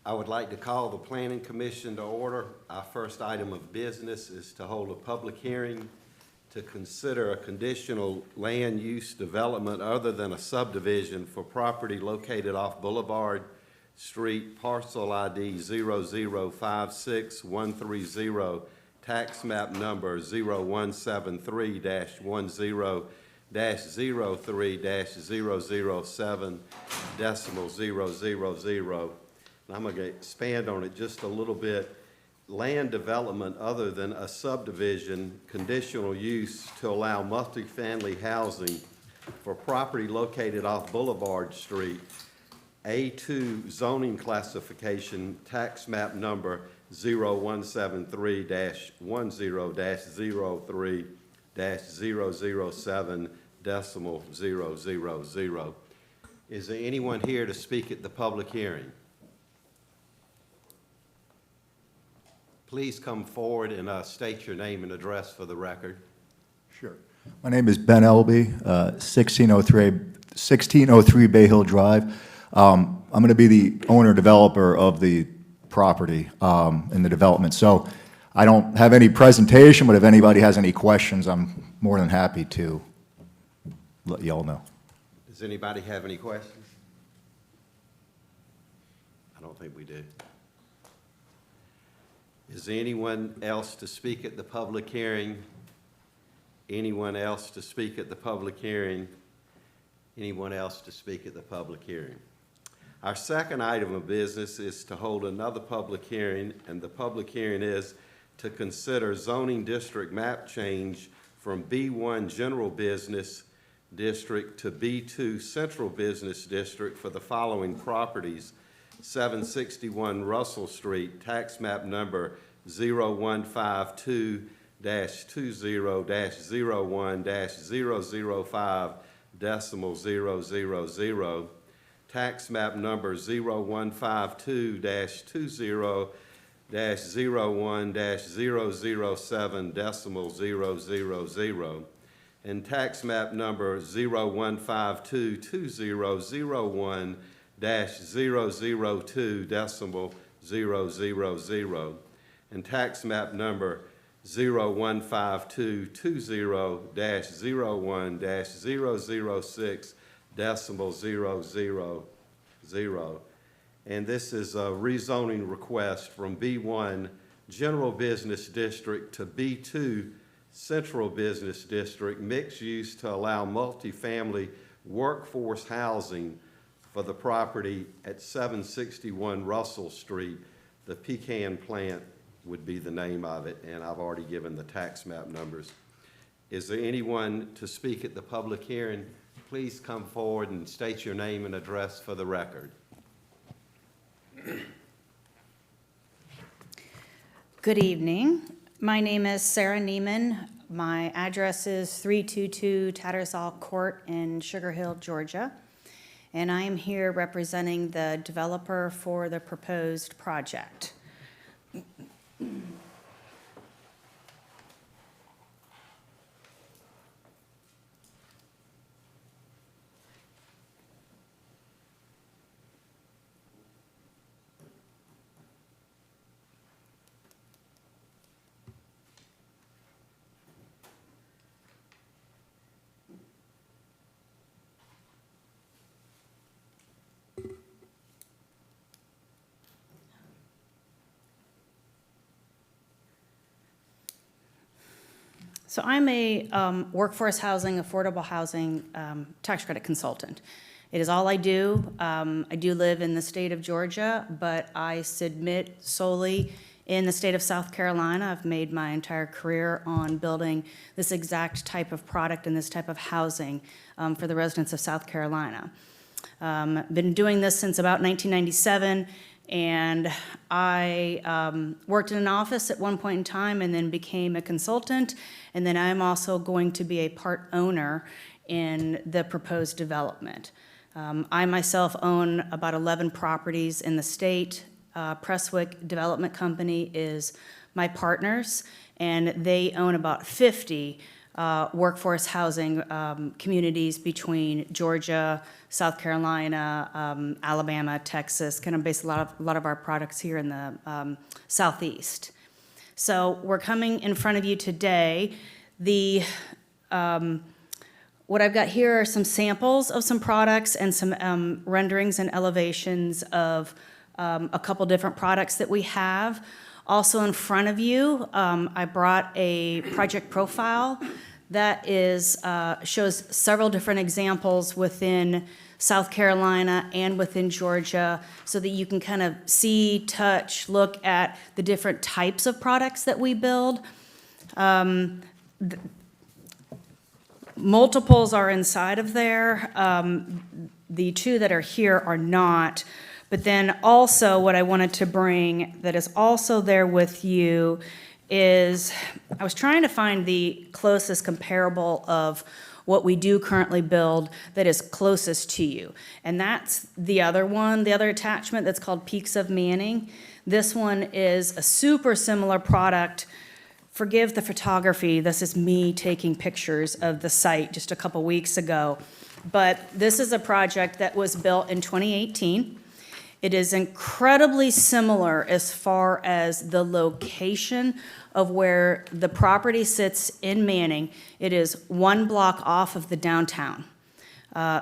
I would like to call the Planning Commission to order. Our first item of business is to hold a public hearing to consider a conditional land use development other than a subdivision for property located off Boulevard Street, parcel ID 0056130, tax map number 0173-10-03-007 decimal 000. And I'm going to expand on it just a little bit. Land development other than a subdivision, conditional use to allow multifamily housing for property located off Boulevard Street, A2 zoning classification, tax map number 0173-10-03-007 decimal 000. Is there anyone here to speak at the public hearing? Please come forward and state your name and address for the record. Sure. My name is Ben Elby, 1603 Bay Hill Drive. I'm going to be the owner-developer of the property in the development. So I don't have any presentation, but if anybody has any questions, I'm more than happy to let you all know. Does anybody have any questions? I don't think we do. Is there anyone else to speak at the public hearing? Anyone else to speak at the public hearing? Anyone else to speak at the public hearing? Our second item of business is to hold another public hearing, and the public hearing is to consider zoning district map change from B1 General Business District to B2 Central Business District for the following properties: 761 Russell Street, tax map number 0152-20-01-005 decimal 000, tax map number 0152-20-01-007 decimal 000, and tax map number 0152-2001-002 decimal 000, and tax map number 0152-20-01-006 decimal 000. And this is a rezoning request from B1 General Business District to B2 Central Business District, mixed use to allow multifamily workforce housing for the property at 761 Russell Street. The Pecan Plant would be the name of it, and I've already given the tax map numbers. Is there anyone to speak at the public hearing? Please come forward and state your name and address for the record. Good evening. My name is Sarah Neiman. My address is 322 Tattersall Court in Sugar Hill, Georgia. And I am here representing the developer for the proposed project. So I'm a workforce housing, affordable housing tax credit consultant. It is all I do. I do live in the state of Georgia, but I submit solely in the state of South Carolina. I've made my entire career on building this exact type of product and this type of housing for the residents of South Carolina. Been doing this since about 1997. And I worked in an office at one point in time and then became a consultant. And then I'm also going to be a part owner in the proposed development. I myself own about 11 properties in the state. Presswick Development Company is my partners, and they own about 50 workforce housing communities between Georgia, South Carolina, Alabama, Texas, kind of base a lot of our products here in the southeast. So we're coming in front of you today. What I've got here are some samples of some products and some renderings and elevations of a couple different products that we have. Also in front of you, I brought a project profile that shows several different examples within South Carolina and within Georgia so that you can kind of see, touch, look at the different types of products that we build. Multiples are inside of there. The two that are here are not. But then also what I wanted to bring that is also there with you is I was trying to find the closest comparable of what we do currently build that is closest to you. And that's the other one, the other attachment that's called Peaks of Manning. This one is a super similar product. Forgive the photography, this is me taking pictures of the site just a couple weeks ago. But this is a project that was built in 2018. It is incredibly similar as far as the location of where the property sits in Manning. It is 1 block off of the downtown.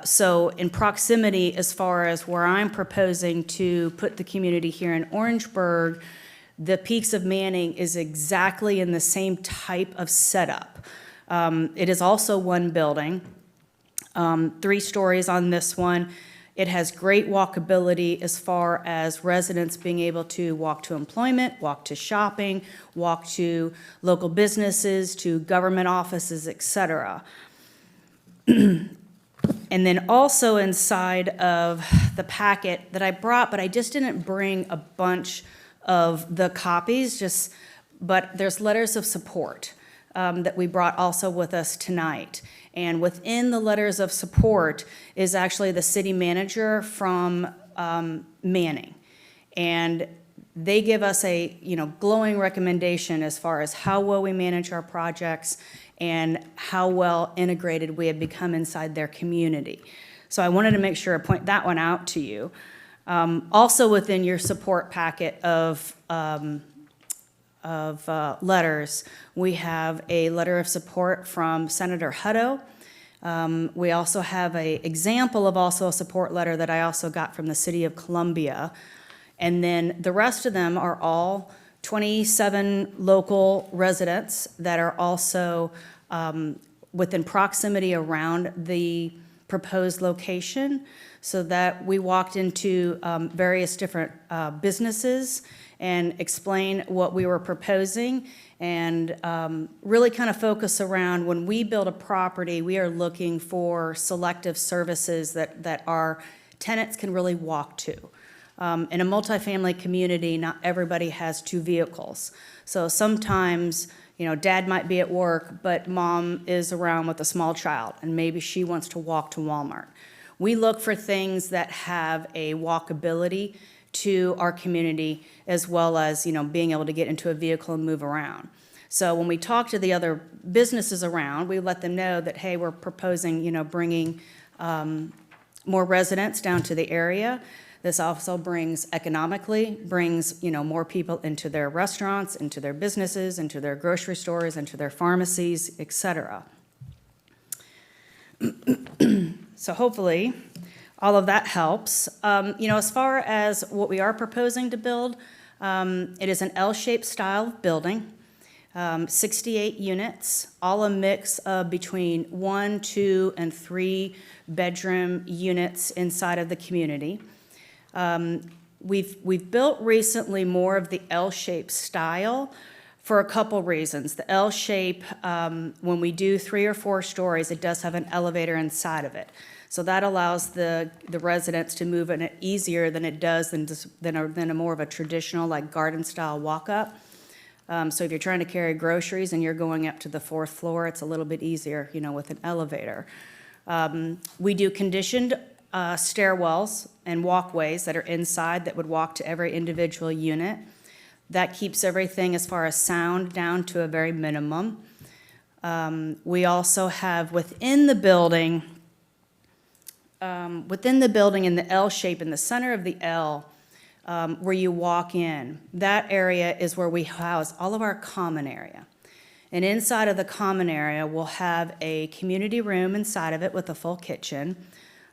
So in proximity as far as where I'm proposing to put the community here in Orangeburg, the Peaks of Manning is exactly in the same type of setup. It is also one building, 3 stories on this one. It has great walkability as far as residents being able to walk to employment, walk to shopping, walk to local businesses, to government offices, et cetera. And then also inside of the packet that I brought, but I just didn't bring a bunch of the copies, but there's letters of support that we brought also with us tonight. And within the letters of support is actually the city manager from Manning. And they give us a glowing recommendation as far as how well we manage our projects and how well integrated we have become inside their community. So I wanted to make sure I point that one out to you. Also within your support packet of letters, we have a letter of support from Senator Hutto. We also have an example of also a support letter that I also got from the City of Columbia. And then the rest of them are all 27 local residents that are also within proximity around the proposed location, so that we walked into various different businesses and explain what we were proposing, and really kind of focus around when we build a property, we are looking for selective services that our tenants can really walk to. In a multifamily community, not everybody has 2 vehicles. So sometimes, dad might be at work, but mom is around with a small child, and maybe she wants to walk to Walmart. We look for things that have a walkability to our community, as well as, being able to get into a vehicle and move around. So when we talk to the other businesses around, we let them know that, hey, we're proposing, bringing more residents down to the area. This also brings more people into their restaurants, into their businesses, into their grocery stores, into their pharmacies, et cetera. So hopefully, all of that helps. As far as what we are proposing to build, it is an L-shaped style of building, 68 units, all a mix of between 1, 2, and 3 bedroom units inside of the community. We've built recently more of the L-shaped style for a couple reasons. The L shape, when we do 3 or 4 stories, it does have an elevator inside of it. So that allows the residents to move in it easier than it does than a more of a traditional like garden style walk-up. So if you're trying to carry groceries and you're going up to the 4th floor, it's a little bit easier, with an elevator. We do conditioned stairwells and walkways that are inside that would walk to every individual unit. That keeps everything as far as sound down to a very minimum. We also have within the building in the L shape, in the center of the L, where you walk in, that area is where we house all of our common area. And inside of the common area, we'll have a community room inside of it with a full kitchen.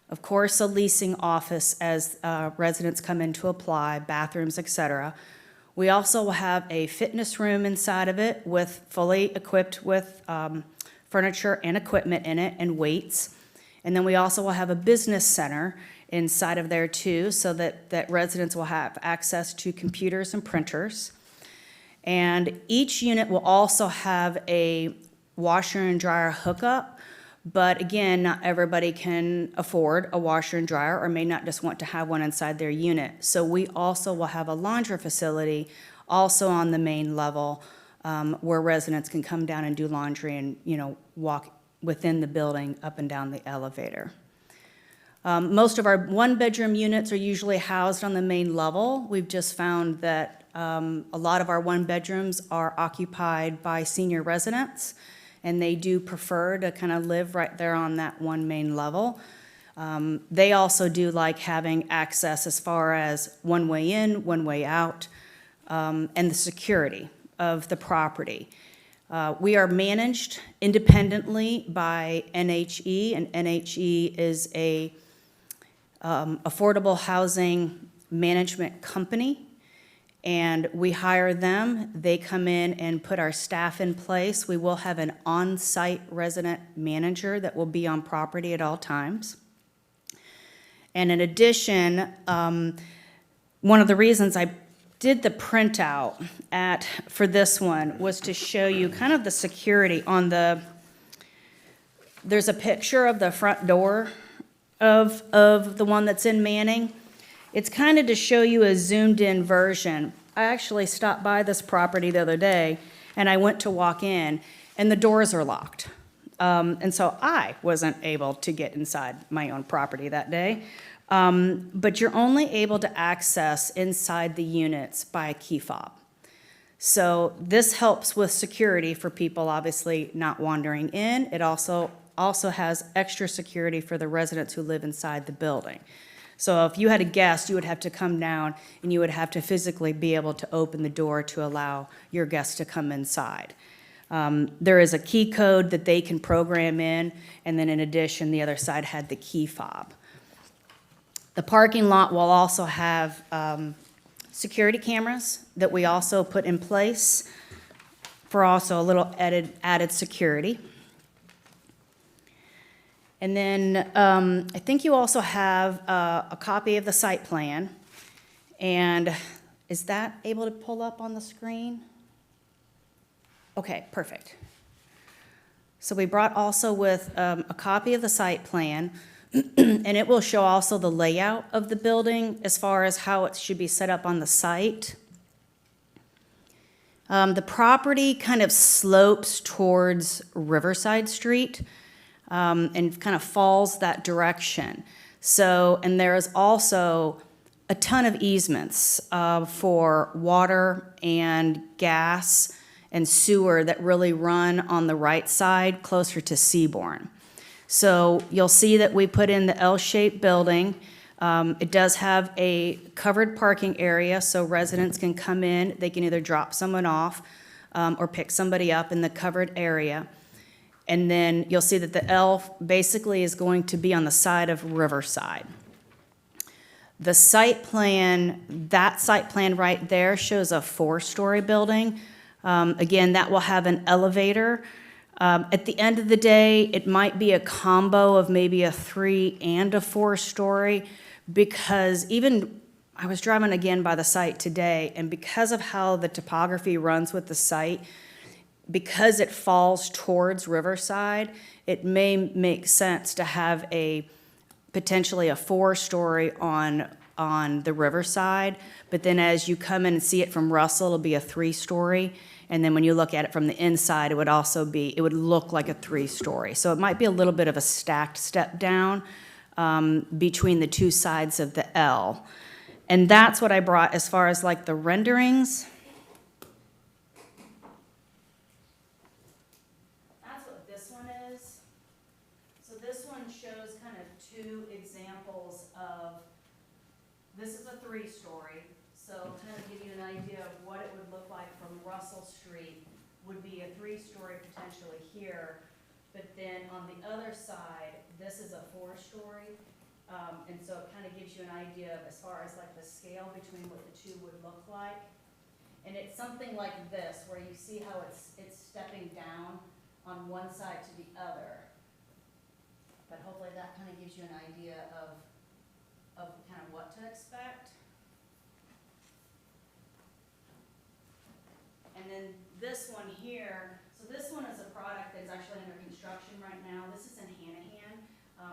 Of course, a leasing office as residents come in to apply, bathrooms, et cetera. We also will have a fitness room inside of it with fully equipped with furniture and equipment in it and weights. And then we also will have a business center inside of there too, so that residents will have access to computers and printers. And each unit will also have a washer and dryer hookup, but again, not everybody can afford a washer and dryer or may not just want to have one inside their unit. So we also will have a laundry facility also on the main level, where residents can come down and do laundry and, walk within the building up and down the elevator. Most of our one-bedroom units are usually housed on the main level. We've just found that a lot of our one-bedrooms are occupied by senior residents, and they do prefer to kind of live right there on that one main level. They also do like having access as far as one way in, one way out, and the security of the property. We are managed independently by NHE, and NHE is a affordable housing management company, and we hire them. They come in and put our staff in place. We will have an on-site resident manager that will be on property at all times. And in addition, one of the reasons I did the printout for this one was to show you kind of the security on there's a picture of the front door of the one that's in Manning. It's kind of to show you a zoomed-in version. I actually stopped by this property the other day, and I went to walk in, and the doors are locked. And so I wasn't able to get inside my own property that day. But you're only able to access inside the units by a key fob. So this helps with security for people obviously not wandering in. It also has extra security for the residents who live inside the building. So if you had a guest, you would have to come down and you would have to physically be able to open the door to allow your guests to come inside. There is a key code that they can program in, and then in addition, the other side had the key fob. The parking lot will also have security cameras that we also put in place for also a little added security. And then I think you also have a copy of the site plan. And is that able to pull up on the screen? Okay, perfect. So we brought also with a copy of the site plan, and it will show also the layout of the building as far as how it should be set up on the site. The property kind of slopes towards Riverside Street. And kind of falls that direction. So, and there is also a ton of easements for water and gas and sewer that really run on the right side closer to Seabourn. So you'll see that we put in the L-shaped building. It does have a covered parking area, so residents can come in. They can either drop someone off or pick somebody up in the covered area. And then you'll see that the L basically is going to be on the side of Riverside. The site plan, that site plan right there shows a 4-story building. Again, that will have an elevator. At the end of the day, it might be a combo of maybe a 3 and a 4-story, because even, I was driving again by the site today, and because of how the topography runs with the site, because it falls towards Riverside, it may make sense to have potentially a 4-story on the Riverside, but then as you come in and see it from Russell, it'll be a 3-story, and then when you look at it from the inside, it would look like a 3-story. So it might be a little bit of a stacked step down between the two sides of the L. And that's what I brought as far as like the renderings. So this one shows kind of two examples of, this is a 3-story, so kind of give you an idea of what it would look like from Russell Street, would be a 3-story potentially here, but then on the other side, this is a 4-story. And so it kind of gives you an idea of as far as like the scale between what the two would look like. And it's something like this, where you see how it's stepping down on one side to the other. But hopefully that kind of gives you an idea of kind of what to expect. And then this one here, so this one is a product that's actually under construction right now. This is in Hanahan,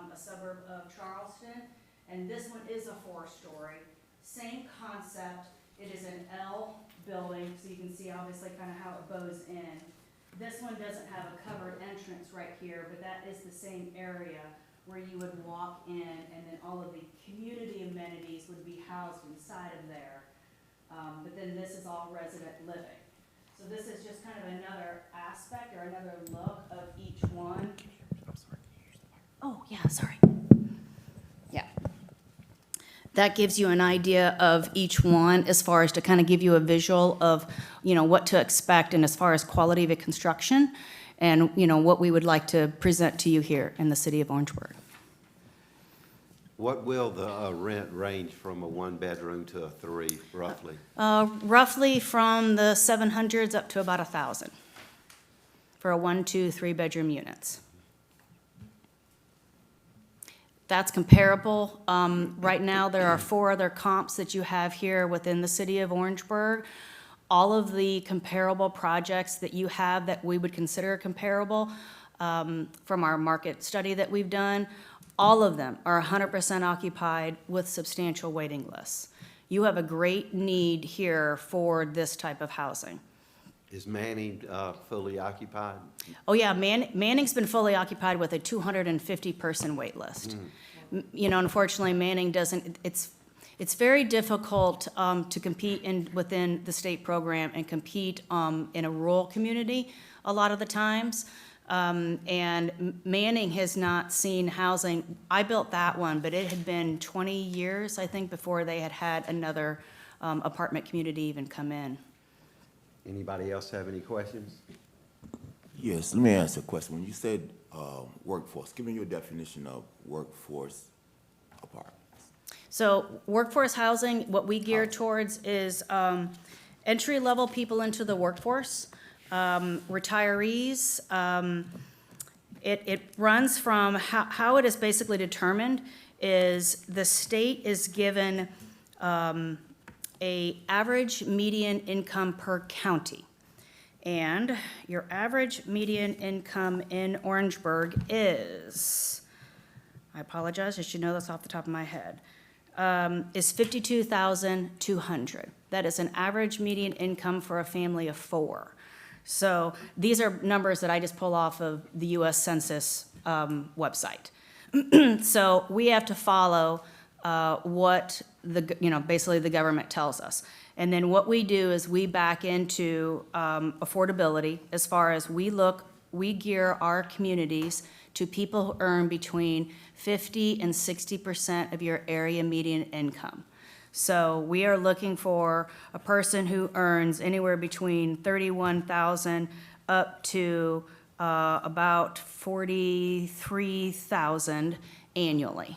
a suburb of Charleston, and this one is a 4-story. Same concept. It is an L building, so you can see obviously kind of how it bows in. This one doesn't have a covered entrance right here, but that is the same area where you would walk in, and then all of the community amenities would be housed inside of there. But then this is all resident living. So this is just kind of another aspect or another look of each one. Oh, yeah, sorry. Yeah. That gives you an idea of each one as far as to kind of give you a visual of, what to expect and as far as quality of a construction and, what we would like to present to you here in the city of Orangeburg. What will the rent range from a 1-bedroom to a 3, roughly? Roughly from the 700s up to about 1,000 for a 1, 2, 3-bedroom units. That's comparable. Right now, there are 4 other comps that you have here within the city of Orangeburg. All of the comparable projects that you have that we would consider comparable from our market study that we've done, all of them are 100% occupied with substantial waiting lists. You have a great need here for this type of housing. Is Manning fully occupied? Oh, yeah, Manning's been fully occupied with a 250-person wait list. Unfortunately, Manning doesn't, it's very difficult to compete within the state program and compete in a rural community a lot of the times. And Manning has not seen housing. I built that one, but it had been 20 years, I think, before they had another apartment community even come in. Anybody else have any questions? Yes, let me ask a question. When you said workforce, give me your definition of workforce apartments. So workforce housing, what we gear towards is entry-level people into the workforce, retirees. It runs from how it is basically determined is the state is given a average median income per county. And your average median income in Orangeburg is, I apologize, I should know this off the top of my head, is $52,200. That is an average median income for a family of 4. So these are numbers that I just pull off of the U.S. Census website. So we have to follow what basically the government tells us. And then what we do is we back into affordability as far as we gear our communities to people who earn between 50 and 60% of your area median income. So we are looking for a person who earns anywhere between $31,000 up to about $43,000 annually.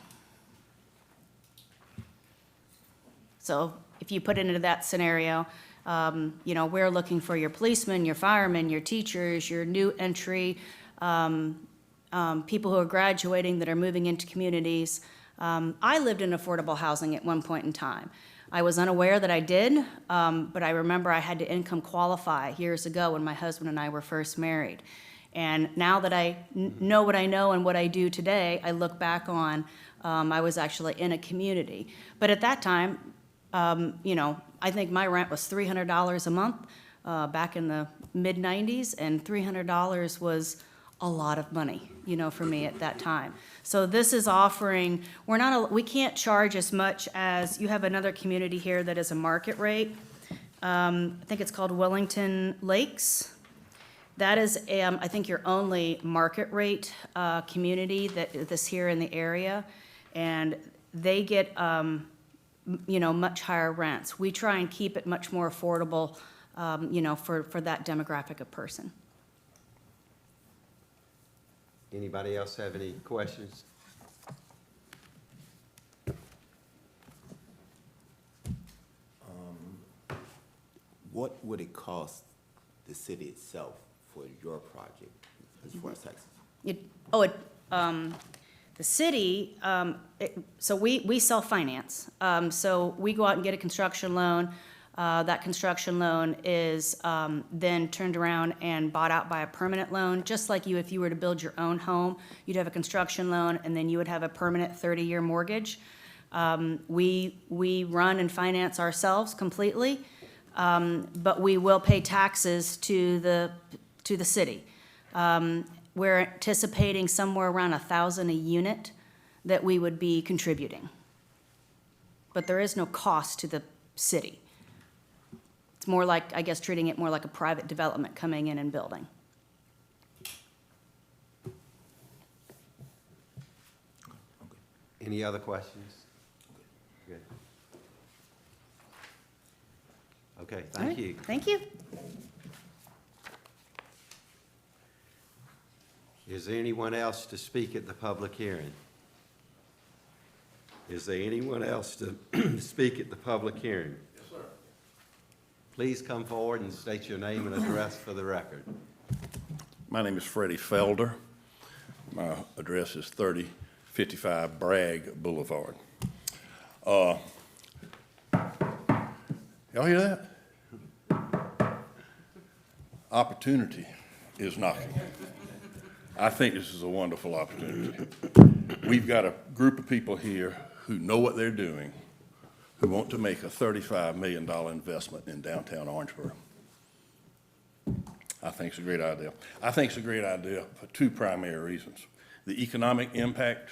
So if you put it into that scenario, we're looking for your policemen, your firemen, your teachers, your new entry, people who are graduating that are moving into communities. I lived in affordable housing at one point in time. I was unaware that I did, but I remember I had to income qualify years ago when my husband and I were first married. And now that I know what I know and what I do today, I look back on, I was actually in a community. But at that time, I think my rent was $300 a month back in the mid-90s, and $300 was a lot of money, for me at that time. So this is offering, we can't charge as much as, you have another community here that is a market rate. I think it's called Wellington Lakes. That is, I think, your only market rate community that's here in the area, and they get, much higher rents. We try and keep it much more affordable, for that demographic of person. Anybody else have any questions? What would it cost the city itself for your project as far as taxes? The city, so we self-finance. So we go out and get a construction loan. That construction loan is then turned around and bought out by a permanent loan, just like if you were to build your own home, you'd have a construction loan, and then you would have a permanent 30-year mortgage. We run and finance ourselves completely, but we will pay taxes to the city. We're anticipating somewhere around $1,000 a unit that we would be contributing. But there is no cost to the city. It's more like, I guess, treating it more like a private development coming in and building. Any other questions? Good. Okay, All thank right, you. Thank you. Is there anyone else to speak at the public hearing? Is there anyone else to speak at the public hearing? Yes, sir. Please come forward and state your name and address for the record. My name is Freddie Felder. My address is 3055 Bragg Boulevard. Y'all hear that? Opportunity is knocking. I think this is a wonderful opportunity. We've got a group of people here who know what they're doing, who want to make a $35 million investment in downtown Orangeburg. I think it's a great idea. I think it's a great idea for two primary reasons: the economic impact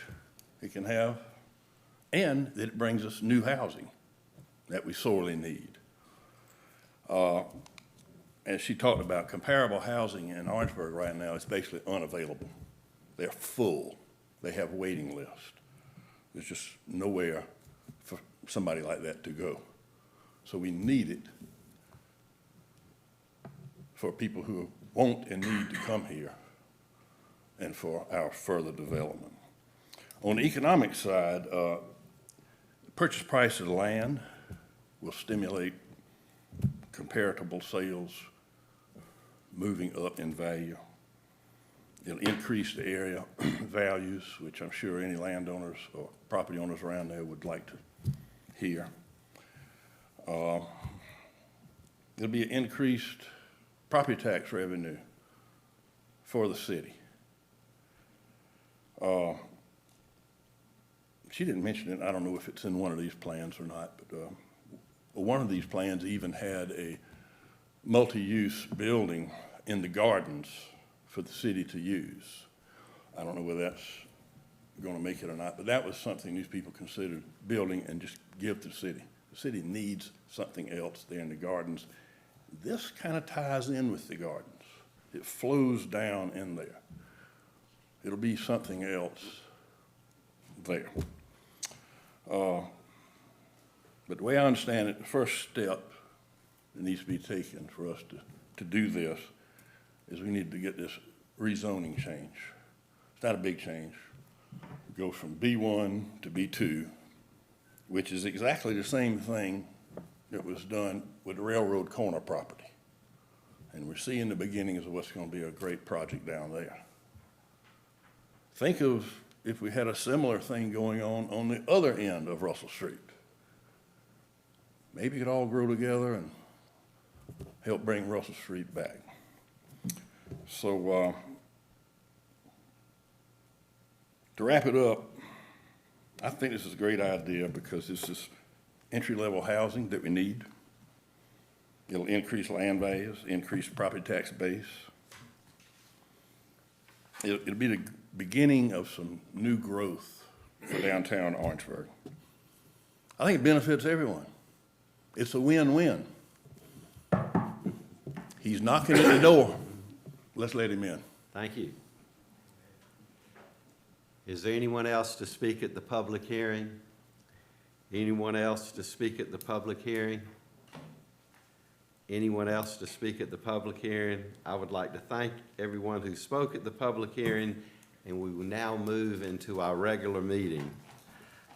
it can have, and that it brings us new housing that we sorely need. As she talked about, comparable housing in Orangeburg right now is basically unavailable. They're full. They have waiting lists. There's just nowhere for somebody like that to go. So we need it for people who want and need to come here and for our further development. On the economic side, the purchase price of the land will stimulate comparable sales moving up in value. It'll increase the area values, which I'm sure any landowners or property owners around there would like to hear. There'll be an increased property tax revenue for the city. She didn't mention it. I don't know if it's in one of these plans or not, but one of these plans even had a multi-use building in the gardens for the city to use. I don't know whether that's going to make it or not, but that was something these people considered building and just give to the city. The city needs something else there in the gardens. This kind of ties in with the gardens. It flows down in there. It'll be something else there. But the way I understand it, the first step that needs to be taken for us to do this is we need to get this rezoning change. It's not a big change. It goes from B1 to B2, which is exactly the same thing that was done with the railroad corner property. And we're seeing the beginnings of what's going to be a great project down there. Think of if we had a similar thing going on the other end of Russell Street. Maybe it could all grow together and help bring Russell Street back. So to wrap it up, I think this is a great idea because this is entry-level housing that we need. It'll increase land values, increase property tax base. It'll be the beginning of some new growth for downtown Orangeburg. I think it benefits everyone. It's a win-win. He's knocking at the door. Let's let him in. Thank you. Is there anyone else to speak at the public hearing? Anyone else to speak at the public hearing? Anyone else to speak at the public hearing? I would like to thank everyone who spoke at the public hearing, and we will now move into our regular meeting.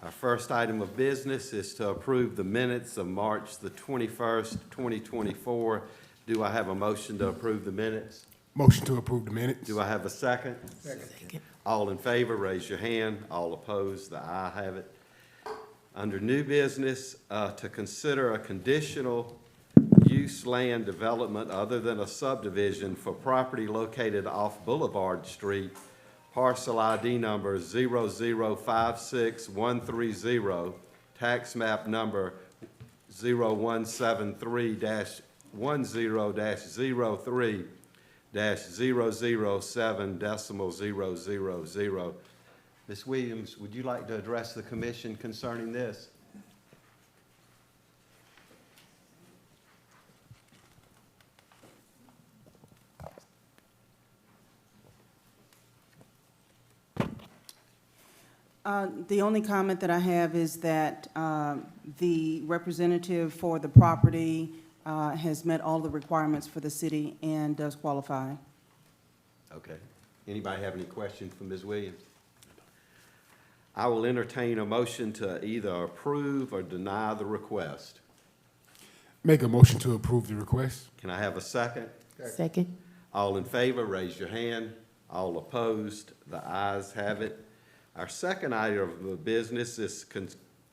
Our first item of business is to approve the minutes of March the 21st, 2024. Do I have a motion to approve the minutes? Motion to approve the minutes. Do I have a second? Second. All in favor, raise your hand. All opposed, the ayes have it. Under new business, to consider a conditional use land development other than a subdivision for property located off Boulevard Street, parcel ID number 0056130, tax map number 0173-10-03-007.000. Ms. Williams, would you like to address the commission concerning this? The only comment that I have is that the representative for the property has met all the requirements for the city and does qualify. Okay. Anybody have any questions for Ms. Williams? I will entertain a motion to either approve or deny the request. Make a motion to approve the request. Can I have a second? Second. All in favor, raise your hand. All opposed, the ayes have it. Our second item of business is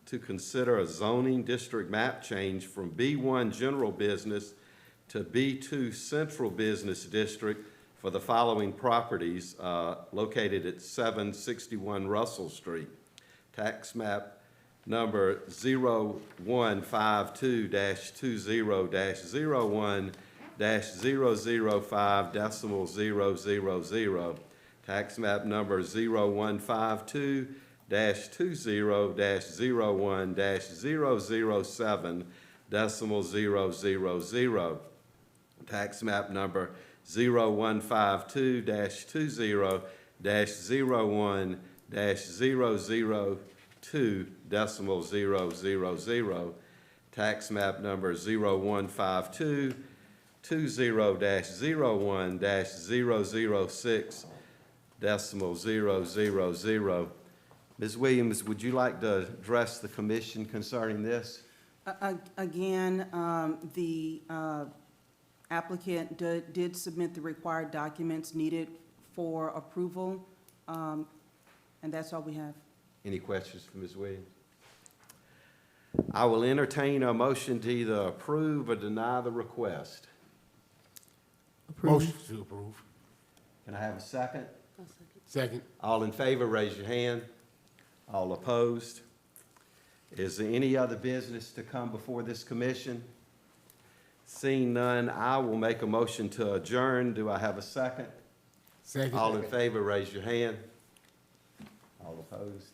to consider a zoning district map change from B1 General Business to B2 Central Business District for the following properties located at 761 Russell Street. Tax map number 0152-20-001-005.000. Tax map number 0152-20-001-007.000. Tax map number 0152-20-001-002.000. Tax map number 0152-20-001-006.000. Ms. Williams, would you like to address the commission concerning this? Again, the applicant did submit the required documents needed for approval, and that's all we have. Any questions for Ms. Williams? I will entertain a motion to either approve or deny the request. Motion to approve. Can I have a second? Second. All in favor, raise your hand. All opposed? Is there any other business to come before this commission? Seeing none, I will make a motion to adjourn. Do I have a second? Second. All in favor, raise your hand. All opposed?